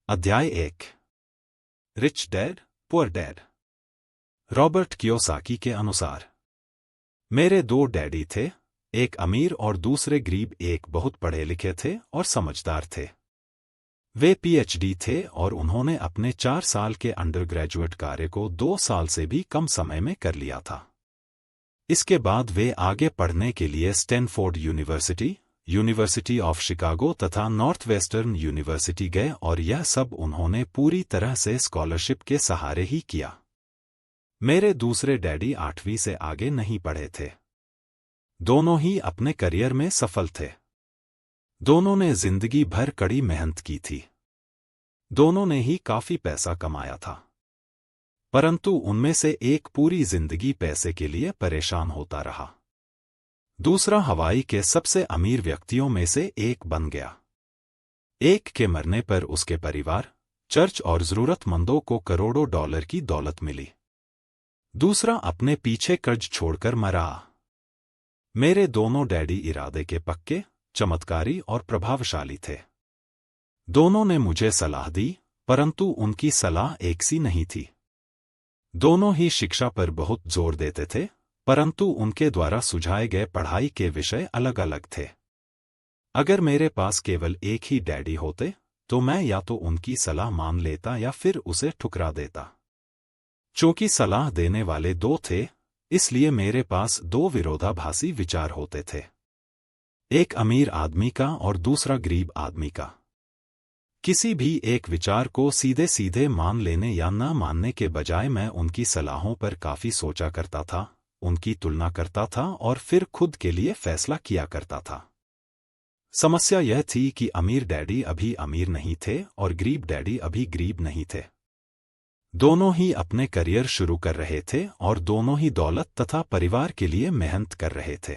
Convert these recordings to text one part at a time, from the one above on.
अध्याय 1। Rich dad poor dad. Robert Kiyosaki के अनुसार मेरे दो डैडी थे, एक अमीर और दूसरे गरीब। एक बहुत पढ़े लिखे थे और समझदार थे। वे पीएचडी थे और उन्होंने अपने 4 साल के अंडरग्रेजुएट कार्य को 2 साल से भी कम समय में कर लिया था। इसके बाद वे आगे पढ़ने के लिए Stanford university, university of Chicago तथा नॉर्थ वेस्टर्न यूनिवर्सिटी गए और यह सब उन्होंने पूरी तरह से स्कॉलरशिप के सहारे ही किया। मेरे दूसरे डैडी 8वीं से आगे नहीं पढ़े थे। दोनों ही अपने करियर में सफल थे। दोनों ने जिंदगी भर कड़ी मेहनत की थी। दोनों ने ही काफी पैसा कमाया था, परंतु उनमें से एक पूरी जिंदगी पैसे के लिए परेशान होता रहा। दूसरा हवाई के सबसे अमीर व्यक्तियों में से एक बन गया। एक के मरने पर उसके परिवार, चर्च और जरूरतमंदों को करोड़ों डॉलर की दौलत मिली। दूसरा अपने पीछे कर्ज छोड़कर मरा। मेरे दोनों डैडी इरादे के पक्के, चमत्कारी और प्रभावशाली थे। दोनों ने मुझे सलाह दी, परंतु उनकी सलाह एक सी नहीं थी। दोनों ही शिक्षा पर बहुत जोर देते थे, परंतु उनके द्वारा सुझाए गए पढ़ाई के विषय अलग अलग थे। अगर मेरे पास केवल एक ही डैडी होते तो मैं या तो उनकी सलाह मान लेता या फिर उसे ठुकरा देता। चूंकि सलाह देने वाले दो थे, इसलिए मेरे पास दो विरोधाभासी विचार होते थे, एक अमीर आदमी का और दूसरा गरीब आदमी का। किसी भी एक विचार को सीधे सीधे मान लेने या न मानने के बजाय मैं उनकी सलाहों पर काफी सोचा करता था, उनकी तुलना करता था और फिर खुद के लिए फैसला किया करता था। समस्या यह थी कि अमीर डैडी अभी अमीर नहीं थे और गरीब डैडी अभी गरीब नहीं थे। दोनों ही अपने करियर शुरू कर रहे थे और दोनों ही दौलत तथा परिवार के लिए मेहनत कर रहे थे,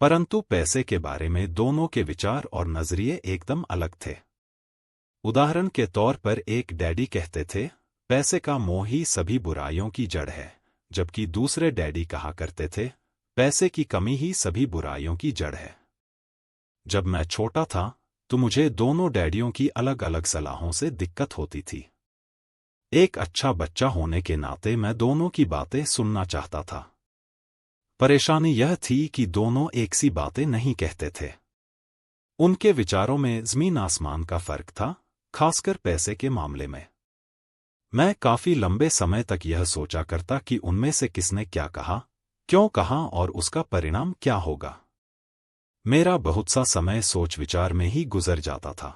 परंतु पैसे के बारे में दोनों के विचार और नजरिए एकदम अलग थे। उदाहरण के तौर पर एक डैडी कहते थे, पैसे का मोह ही सभी बुराइयों की जड़ है, जबकि दूसरे डैडी कहा करते थे, पैसे की कमी ही सभी बुराइयों की जड़ है। जब मैं छोटा था तो मुझे दोनों डैडियों की अलग अलग सलाहों से दिक्कत होती थी। एक अच्छा बच्चा होने के नाते मैं दोनों की बातें सुनना चाहता था। परेशानी यह थी कि दोनों एक सी बातें नहीं कहते थे। उनके विचारों में जमीन आसमान का फर्क था, खासकर पैसे के मामले में। मैं काफी लंबे समय तक यह सोचा करता कि उनमें से किसने क्या कहा, क्यों कहा और उसका परिणाम क्या होगा। मेरा बहुत सा समय सोच विचार में ही गुजर जाता था।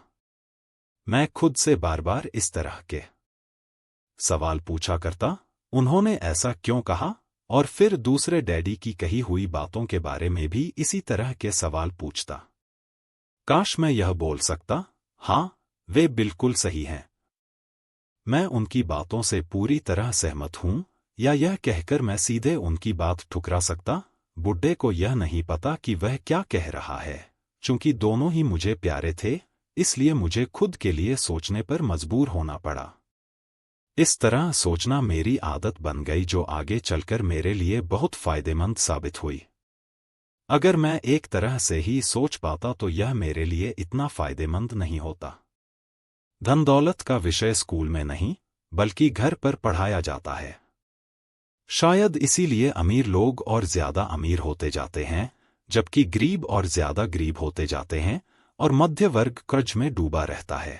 मैं खुद से बार बार इस तरह के सवाल पूछा करता, उन्होंने ऐसा क्यों कहा, और फिर दूसरे डैडी की कही हुई बातों के बारे में भी इसी तरह के सवाल पूछता। काश मैं यह बोल सकता, हाँ, वे बिल्कुल सही हैं, मैं उनकी बातों से पूरी तरह सहमत हूं, या यह कहकर मैं सीधे उनकी बात ठुकरा सकता, बुड्ढे को यह नहीं पता कि वह क्या कह रहा है। चूंकि दोनों ही मुझे प्यारे थे, इसलिए मुझे खुद के लिए सोचने पर मजबूर होना पड़ा। इस तरह सोचना मेरी आदत बन गई, जो आगे चलकर मेरे लिए बहुत फायदेमंद साबित हुई। अगर मैं एक तरह से ही सोच पाता तो यह मेरे लिए इतना फायदेमंद नहीं होता। धन दौलत का विषय स्कूल में नहीं, बल्कि घर पर पढ़ाया जाता है। शायद इसीलिए अमीर लोग और ज्यादा अमीर होते जाते हैं, जबकि गरीब और ज्यादा गरीब होते जाते हैं, और मध्य वर्ग कर्ज में डूबा रहता है।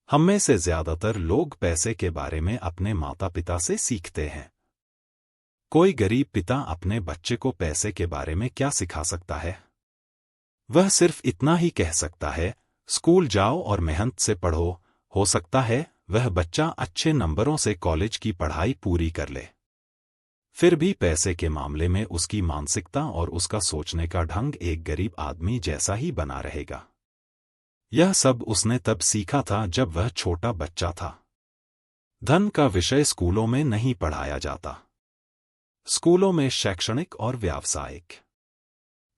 हम में से ज्यादातर लोग पैसे के बारे में अपने माता पिता से सीखते हैं। कोई गरीब पिता अपने बच्चे को पैसे के बारे में क्या सिखा सकता है? वह सिर्फ इतना ही कह सकता है, स्कूल जाओ और मेहनत से पढ़ो। हो सकता है वह बच्चा अच्छे नंबरों से कॉलेज की पढ़ाई पूरी कर ले, फिर भी पैसे के मामले में उसकी मानसिकता और उसका सोचने का ढंग एक गरीब आदमी जैसा ही बना रहेगा। यह सब उसने तब सीखा था जब वह छोटा बच्चा था। धन का विषय स्कूलों में नहीं पढ़ाया जाता। स्कूलों में शैक्षणिक और व्यावसायिक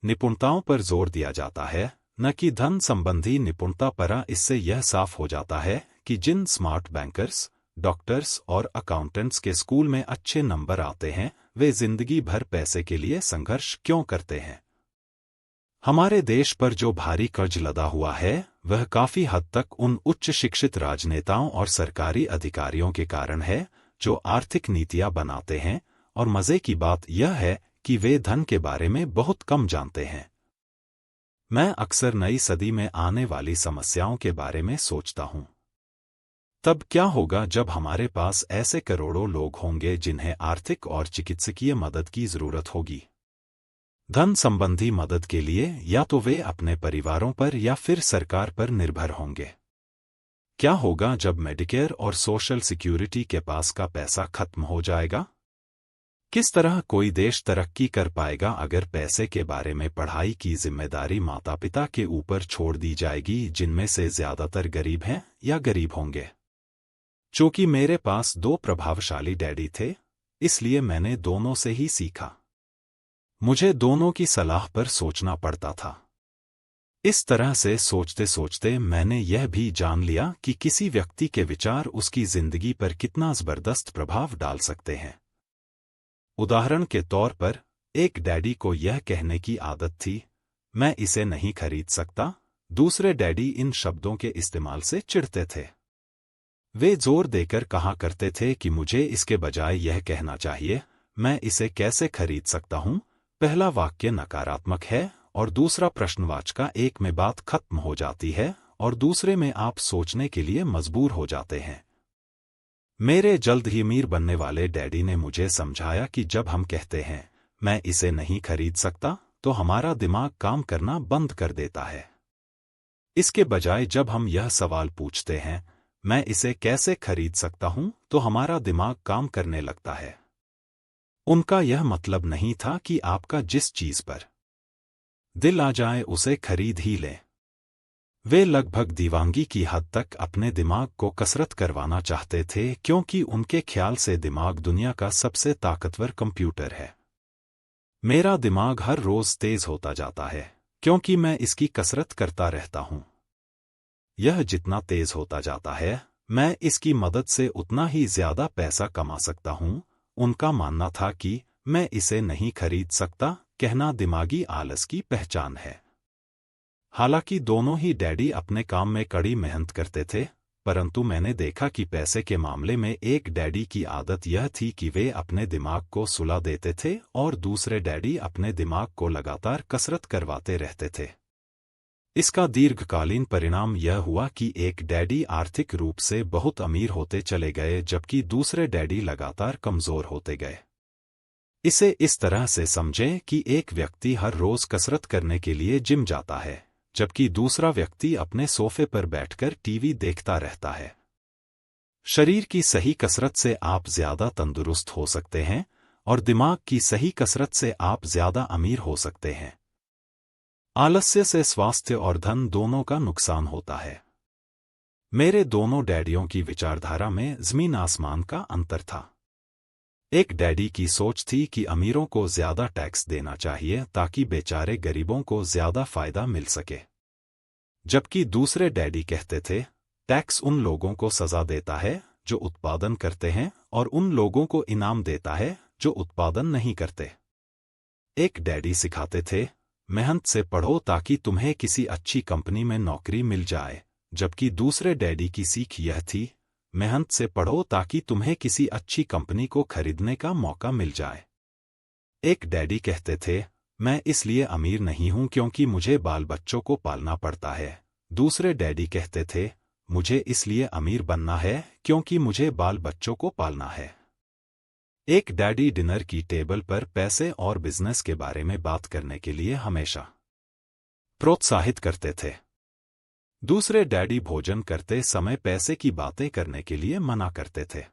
निपुणताओं पर जोर दिया जाता है, न कि धन संबंधी निपुणता पर। इससे यह साफ हो जाता है कि जिन स्मार्ट बैंकर्स, डॉक्टर्स और अकाउंटेंट्स के स्कूल में अच्छे नंबर आते हैं, वे जिंदगी भर पैसे के लिए संघर्ष क्यों करते हैं। हमारे देश पर जो भारी कर्ज लदा हुआ है वह काफी हद तक उन उच्च शिक्षित राजनेताओं और सरकारी अधिकारियों के कारण है जो आर्थिक नीतियां बनाते हैं, और मजे की बात यह है कि वे धन के बारे में बहुत कम जानते हैं। मैं अक्सर नई सदी में आने वाली समस्याओं के बारे में सोचता हूं। तब क्या होगा जब हमारे पास ऐसे करोड़ों लोग होंगे जिन्हें आर्थिक और चिकित्सकीय मदद की जरूरत होगी। धन संबंधी मदद के लिए या तो वे अपने परिवारों पर या फिर सरकार पर निर्भर होंगे। क्या होगा जब मेडिकेयर और सोशल सिक्योरिटी के पास का पैसा खत्म हो जाएगा? किस तरह कोई देश तरक्की कर पाएगा अगर पैसे के बारे में पढ़ाई की जिम्मेदारी माता पिता के ऊपर छोड़ दी जाएगी, जिनमें से ज्यादातर गरीब हैं या गरीब होंगे? चूंकि मेरे पास दो प्रभावशाली डैडी थे, इसलिए मैंने दोनों से ही सीखा। मुझे दोनों की सलाह पर सोचना पड़ता था। इस तरह से सोचते सोचते मैंने यह भी जान लिया कि किसी व्यक्ति के विचार उसकी जिंदगी पर कितना जबरदस्त प्रभाव डाल सकते हैं। उदाहरण के तौर पर, एक डैडी को यह कहने की आदत थी, मैं इसे नहीं खरीद सकता। दूसरे डैडी इन शब्दों के इस्तेमाल से चिढ़ते थे। वे जोर देकर कहा करते थे कि मुझे इसके बजाय यह कहना चाहिए, मैं इसे कैसे खरीद सकता हूं। पहला वाक्य नकारात्मक है और दूसरा प्रश्नवाचक एक में बात खत्म हो जाती है और दूसरे में आप सोचने के लिए मजबूर हो जाते हैं। मेरे जल्द ही अमीर बनने वाले डैडी ने मुझे समझाया कि जब हम कहते हैं मैं इसे नहीं खरीद सकता, तो हमारा दिमाग काम करना बंद कर देता है। इसके बजाय जब हम यह सवाल पूछते हैं मैं इसे कैसे खरीद सकता हूं, तो हमारा दिमाग काम करने लगता है। उनका यह मतलब नहीं था कि आपका जिस चीज पर दिल आ जाए उसे खरीद ही लें। वे लगभग दीवानगी की हद तक अपने दिमाग को कसरत करवाना चाहते थे, क्योंकि उनके ख्याल से दिमाग दुनिया का सबसे ताकतवर कंप्यूटर है। मेरा दिमाग हर रोज तेज होता जाता है क्योंकि मैं इसकी कसरत करता रहता हूं। यह जितना तेज होता जाता है, मैं इसकी मदद से उतना ही ज्यादा पैसा कमा सकता हूं। उनका मानना था कि मैं इसे नहीं खरीद सकता कहना दिमागी आलस की पहचान है। हालांकि दोनों ही डैडी अपने काम में कड़ी मेहनत करते थे, परंतु मैंने देखा कि पैसे के मामले में एक डैडी की आदत यह थी कि वे अपने दिमाग को सुला देते थे और दूसरे डैडी अपने दिमाग को लगातार कसरत करवाते रहते थे। इसका दीर्घकालीन परिणाम यह हुआ कि एक डैडी आर्थिक रूप से बहुत अमीर होते चले गए, जबकि दूसरे डैडी लगातार कमजोर होते गए। इसे इस तरह से समझें कि एक व्यक्ति हर रोज कसरत करने के लिए जिम जाता है, जबकि दूसरा व्यक्ति अपने सोफे पर बैठकर टीवी देखता रहता है। शरीर की सही कसरत से आप ज्यादा तंदुरुस्त हो सकते हैं और दिमाग की सही कसरत से आप ज्यादा अमीर हो सकते हैं। आलस्य से स्वास्थ्य और धन दोनों का नुकसान होता है। मेरे दोनों डैडियों की विचारधारा में जमीन आसमान का अंतर था। एक डैडी की सोच थी कि अमीरों को ज्यादा टैक्स देना चाहिए ताकि बेचारे गरीबों को ज्यादा फायदा मिल सके, जबकि दूसरे डैडी कहते थे टैक्स उन लोगों को सजा देता है जो उत्पादन करते हैं और उन लोगों को इनाम देता है जो उत्पादन नहीं करते। एक डैडी सिखाते थे मेहनत से पढ़ो ताकि तुम्हें किसी अच्छी कंपनी में नौकरी मिल जाए, जबकि दूसरे डैडी की सीख यह थी मेहनत से पढ़ो ताकि तुम्हें किसी अच्छी कंपनी को खरीदने का मौका मिल जाए। एक डैडी कहते थे मैं इसलिए अमीर नहीं हूं क्योंकि मुझे बाल बच्चों को पालना पड़ता है। दूसरे डैडी कहते थे मुझे इसलिए अमीर बनना है क्योंकि मुझे बाल बच्चों को पालना है। एक डैडी डिनर की टेबल पर पैसे और बिजनेस के बारे में बात करने के लिए हमेशा प्रोत्साहित करते थे। दूसरे डैडी भोजन करते समय पैसे की बातें करने के लिए मना करते थे।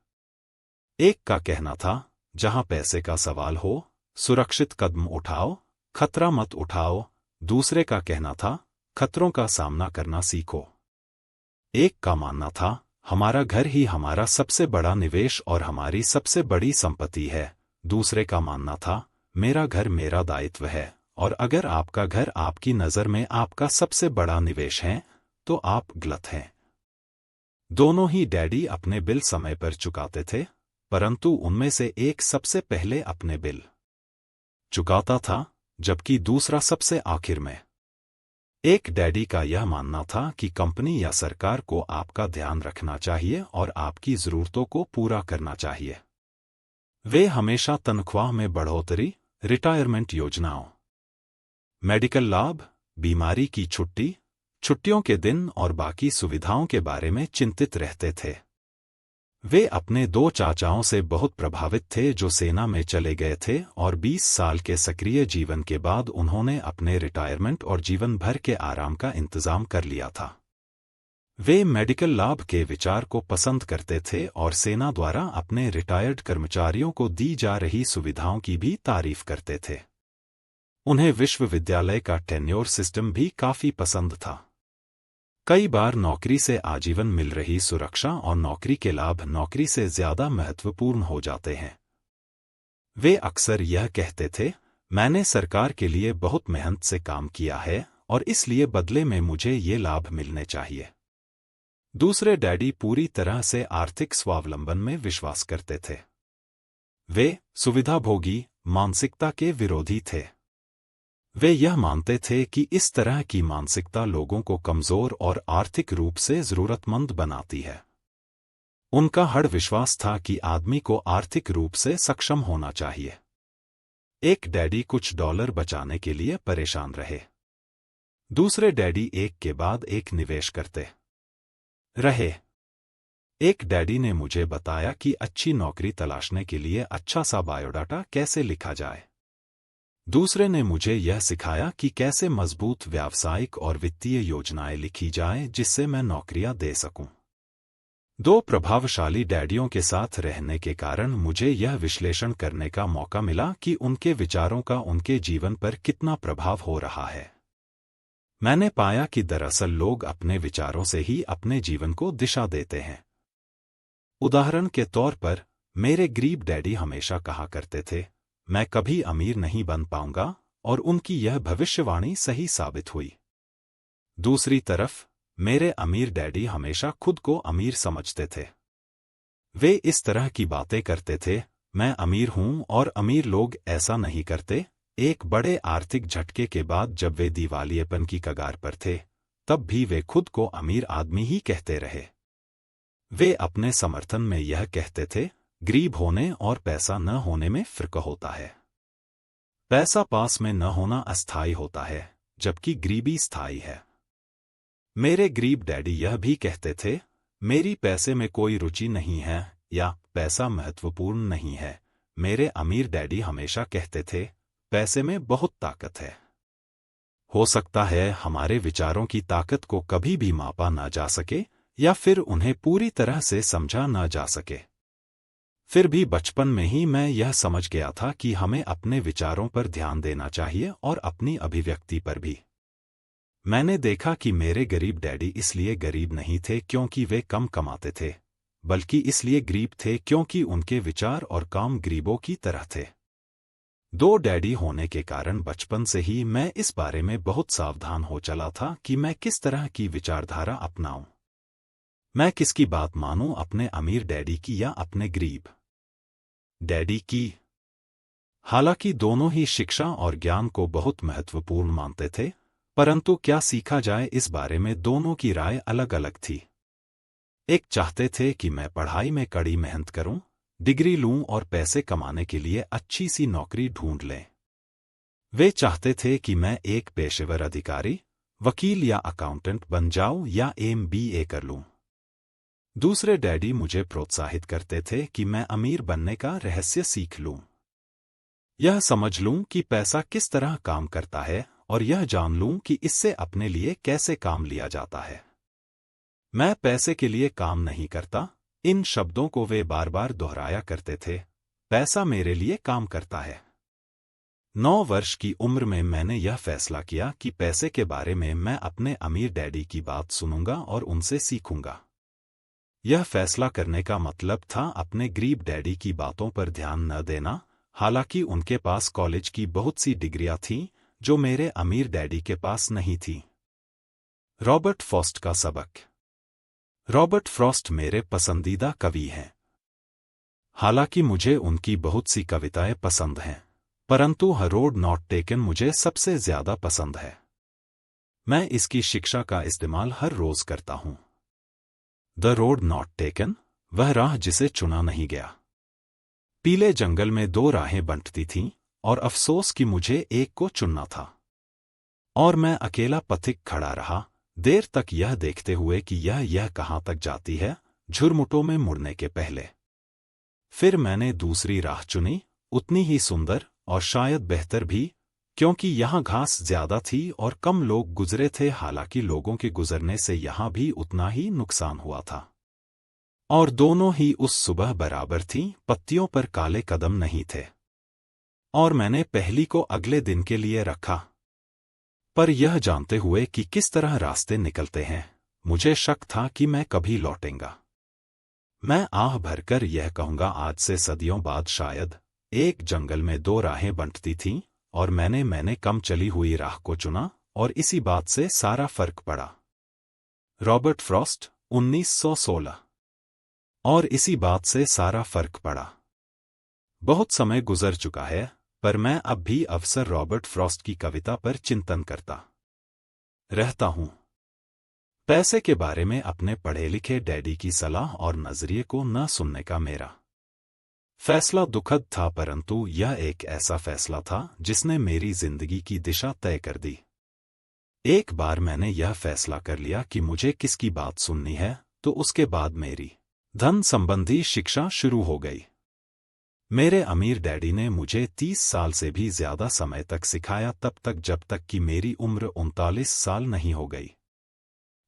एक का कहना था जहां पैसे का सवाल हो सुरक्षित कदम उठाओ, खतरा मत उठाओ। दूसरे का कहना था खतरों का सामना करना सीखो। एक का मानना था हमारा घर ही हमारा सबसे बड़ा निवेश और हमारी सबसे बड़ी संपत्ति है। दूसरे का मानना था मेरा घर मेरा दायित्व है, और अगर आपका घर आपकी नजर में आपका सबसे बड़ा निवेश है तो आप गलत हैं। दोनों ही डैडी अपने बिल समय पर चुकाते थे, परंतु उनमें से एक सबसे पहले अपने बिल चुकाता था, जबकि दूसरा सबसे आखिर में। एक डैडी का यह मानना था कि कंपनी या सरकार को आपका ध्यान रखना चाहिए और आपकी ज़रूरतों को पूरा करना चाहिए। वे हमेशा तनख्वाह में बढ़ोतरी, रिटायरमेंट योजनाओं, मेडिकल लाभ, बीमारी की छुट्टी, छुट्टियों के दिन और बाकी सुविधाओं के बारे में चिंतित रहते थे। वे अपने दो चाचाओं से बहुत प्रभावित थे जो सेना में चले गए थे और 20 साल के सक्रिय जीवन के बाद उन्होंने अपने रिटायरमेंट और जीवन भर के आराम का इंतजाम कर लिया था। वे मेडिकल लाभ के विचार को पसंद करते थे और सेना द्वारा अपने रिटायर्ड कर्मचारियों को दी जा रही सुविधाओं की भी तारीफ करते थे। उन्हें विश्वविद्यालय का टेन्योर सिस्टम भी काफी पसंद था। कई बार नौकरी से आजीवन मिल रही सुरक्षा और नौकरी के लाभ नौकरी से ज्यादा महत्वपूर्ण हो जाते हैं। वे अक्सर यह कहते थे, मैंने सरकार के लिए बहुत मेहनत से काम किया है और इसलिए बदले में मुझे ये लाभ मिलने चाहिए। दूसरे डैडी पूरी तरह से आर्थिक स्वावलंबन में विश्वास करते थे। वे सुविधाभोगी मानसिकता के विरोधी थे। वे यह मानते थे कि इस तरह की मानसिकता लोगों को कमजोर और आर्थिक रूप से जरूरतमंद बनाती है। उनका दृढ़ विश्वास था कि आदमी को आर्थिक रूप से सक्षम होना चाहिए। एक डैडी कुछ डॉलर बचाने के लिए परेशान रहे। दूसरे डैडी एक के बाद एक निवेश करते रहे। एक डैडी ने मुझे बताया कि अच्छी नौकरी तलाशने के लिए अच्छा सा बायोडाटा कैसे लिखा जाए। दूसरे ने मुझे यह सिखाया कि कैसे मजबूत व्यावसायिक और वित्तीय योजनाएं लिखी जाएं जिससे मैं नौकरियां दे सकूं। दो प्रभावशाली डैडियों के साथ रहने के कारण मुझे यह विश्लेषण करने का मौका मिला कि उनके विचारों का उनके जीवन पर कितना प्रभाव हो रहा है। मैंने पाया कि दरअसल लोग अपने विचारों से ही अपने जीवन को दिशा देते हैं। उदाहरण के तौर पर, मेरे गरीब डैडी हमेशा कहा करते थे, मैं कभी अमीर नहीं बन पाऊंगा, और उनकी यह भविष्यवाणी सही साबित हुई। दूसरी तरफ, मेरे अमीर डैडी हमेशा खुद को अमीर समझते थे। वे इस तरह की बातें करते थे, मैं अमीर हूं और अमीर लोग ऐसा नहीं करते। एक बड़े आर्थिक झटके के बाद जब वे दिवालियेपन की कगार पर थे, तब भी वे खुद को अमीर आदमी ही कहते रहे। वे अपने समर्थन में यह कहते थे, गरीब होने और पैसा न होने में फर्क होता है। पैसा पास में न होना अस्थायी होता है, जबकि गरीबी स्थायी है। मेरे गरीब डैडी यह भी कहते थे, मेरी पैसे में कोई रुचि नहीं है या पैसा महत्वपूर्ण नहीं है। मेरे अमीर डैडी हमेशा कहते थे, पैसे में बहुत ताकत है। हो सकता है हमारे विचारों की ताकत को कभी भी मापा ना जा सके या फिर उन्हें पूरी तरह से समझा ना जा सके। फिर भी बचपन में ही मैं यह समझ गया था कि हमें अपने विचारों पर ध्यान देना चाहिए और अपनी अभिव्यक्ति पर भी। मैंने देखा कि मेरे गरीब डैडी इसलिए गरीब नहीं थे क्योंकि वे कम कमाते थे, बल्कि इसलिए गरीब थे क्योंकि उनके विचार और काम गरीबों की तरह थे। दो डैडी होने के कारण बचपन से ही मैं इस बारे में बहुत सावधान हो चला था कि मैं किस तरह की विचारधारा अपनाऊं। मैं किसकी बात मानूं, अपने अमीर डैडी की या अपने गरीब डैडी की। हालांकि दोनों ही शिक्षा और ज्ञान को बहुत महत्वपूर्ण मानते थे, परंतु क्या सीखा जाए इस बारे में दोनों की राय अलग अलग थी। एक चाहते थे कि मैं पढ़ाई में कड़ी मेहनत करूं, डिग्री लूं और पैसे कमाने के लिए अच्छी सी नौकरी ढूंढ लें। वे चाहते थे कि मैं एक पेशेवर अधिकारी, वकील या अकाउंटेंट बन जाऊं या MBA कर लूं। दूसरे डैडी मुझे प्रोत्साहित करते थे कि मैं अमीर बनने का रहस्य सीख लूं, यह समझ लूं कि पैसा किस तरह काम करता है और यह जान लूं कि इससे अपने लिए कैसे काम लिया जाता है। मैं पैसे के लिए काम नहीं करता, इन शब्दों को वे बार बार दोहराया करते थे, पैसा मेरे लिए काम करता है। 9 वर्ष की उम्र में मैंने यह फैसला किया कि पैसे के बारे में मैं अपने अमीर डैडी की बात सुनूंगा और उनसे सीखूंगा। यह फैसला करने का मतलब था अपने गरीब डैडी की बातों पर ध्यान न देना, हालांकि उनके पास कॉलेज की बहुत सी डिग्रियां थीं जो मेरे अमीर डैडी के पास नहीं थी। रॉबर्ट फ्रॉस्ट का सबक। रॉबर्ट फ्रॉस्ट मेरे पसंदीदा कवि हैं। हालांकि मुझे उनकी बहुत सी कविताएं पसंद हैं, परंतु अ रोड नॉट टेकन मुझे सबसे ज्यादा पसंद है। मैं इसकी शिक्षा का इस्तेमाल हर रोज करता हूं। द रोड नॉट टेकन, वह राह जिसे चुना नहीं गया। पीले जंगल में दो राहें बंटती थीं, और अफसोस कि मुझे एक को चुनना था। और मैं अकेला पथिक खड़ा रहा, देर तक यह देखते हुए कि यह कहां तक जाती है, झुरमुटों में मुड़ने के पहले। फिर मैंने दूसरी राह चुनी, उतनी ही सुंदर और शायद बेहतर भी, क्योंकि यहां घास ज्यादा थी और कम लोग गुजरे थे। हालांकि लोगों के गुजरने से यहां भी उतना ही नुकसान हुआ था। और दोनों ही उस सुबह बराबर थीं, पत्तियों पर काले कदम नहीं थे। और मैंने पहली को अगले दिन के लिए रखा। पर यह जानते हुए कि किस तरह रास्ते निकलते हैं, मुझे शक था कि मैं कभी लौटेंगा। मैं आह भरकर यह कहूंगा, आज से सदियों बाद शायद एक जंगल में दो राहें बंटती थीं, और मैंने कम चली हुई राह को चुना, और इसी बात से सारा फर्क पड़ा। Robert Frost, 1916। और इसी बात से सारा फर्क पड़ा। बहुत समय गुजर चुका है, पर मैं अब भी अवसर रॉबर्ट फ्रॉस्ट की कविता पर चिंतन करता रहता हूं। पैसे के बारे में अपने पढ़े लिखे डैडी की सलाह और नजरिए को न सुनने का मेरा फैसला दुखद था, परंतु यह एक ऐसा फैसला था जिसने मेरी जिंदगी की दिशा तय कर दी। एक बार मैंने यह फैसला कर लिया कि मुझे किसकी बात सुननी है, तो उसके बाद मेरी धन संबंधी शिक्षा शुरू हो गई। मेरे अमीर डैडी ने मुझे 30 साल से भी ज्यादा समय तक सिखाया, तब तक जब तक कि मेरी उम्र 39 साल नहीं हो गई।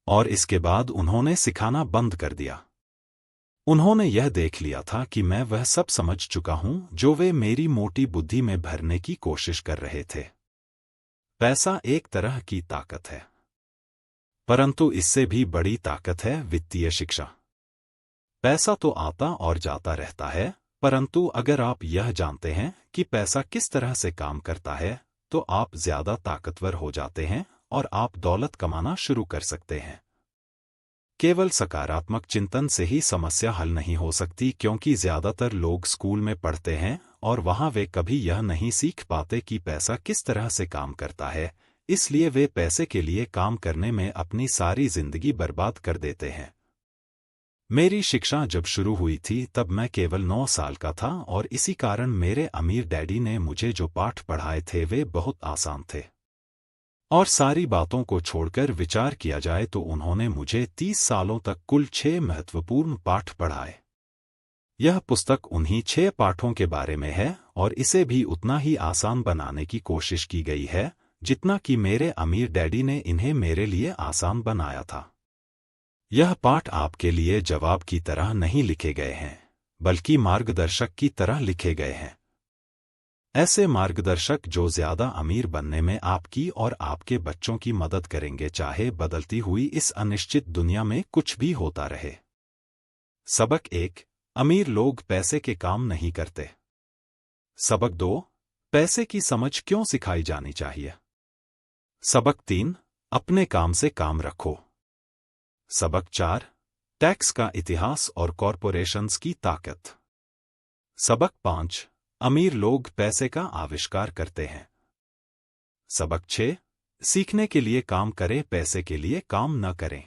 और इसके बाद उन्होंने सिखाना बंद कर दिया। उन्होंने यह देख लिया था कि मैं वह सब समझ चुका हूं जो वे मेरी मोटी बुद्धि में भरने की कोशिश कर रहे थे। पैसा एक तरह की ताकत है, परंतु इससे भी बड़ी ताकत है वित्तीय शिक्षा। पैसा तो आता और जाता रहता है, परंतु अगर आप यह जानते हैं कि पैसा किस तरह से काम करता है, तो आप ज्यादा ताकतवर हो जाते हैं और आप दौलत कमाना शुरू कर सकते हैं। केवल सकारात्मक चिंतन से ही समस्या हल नहीं हो सकती, क्योंकि ज्यादातर लोग स्कूल में पढ़ते हैं और वहां वे कभी यह नहीं सीख पाते कि पैसा किस तरह से काम करता है, इसलिए वे पैसे के लिए काम करने में अपनी सारी जिंदगी बर्बाद कर देते हैं। मेरी शिक्षा जब शुरू हुई थी तब मैं केवल 9 साल का था, और इसी कारण मेरे अमीर डैडी ने मुझे जो पाठ पढ़ाए थे वे बहुत आसान थे। और सारी बातों को छोड़कर विचार किया जाए तो उन्होंने मुझे 30 सालों तक कुल 6 महत्वपूर्ण पाठ पढ़ाए। यह पुस्तक उन्हीं 6 पाठों के बारे में है, और इसे भी उतना ही आसान बनाने की कोशिश की गई है जितना कि मेरे अमीर डैडी ने इन्हें मेरे लिए आसान बनाया था। यह पाठ आपके लिए जवाब की तरह नहीं लिखे गए हैं, बल्कि मार्गदर्शक की तरह लिखे गए हैं। ऐसे मार्गदर्शक जो ज्यादा अमीर बनने में आपकी और आपके बच्चों की मदद करेंगे, चाहे बदलती हुई इस अनिश्चित दुनिया में कुछ भी होता रहे। सबक 1, अमीर लोग पैसे के काम नहीं करते। सबक 2, पैसे की समझ क्यों सिखाई जानी चाहिए। सबक 3, अपने काम से काम रखो। सबक 4, टैक्स का इतिहास और कॉरपोरेशंस की ताकत। सबक 5, अमीर लोग पैसे का आविष्कार करते हैं। सबक 6, सीखने के लिए काम करें, पैसे के लिए काम न करें।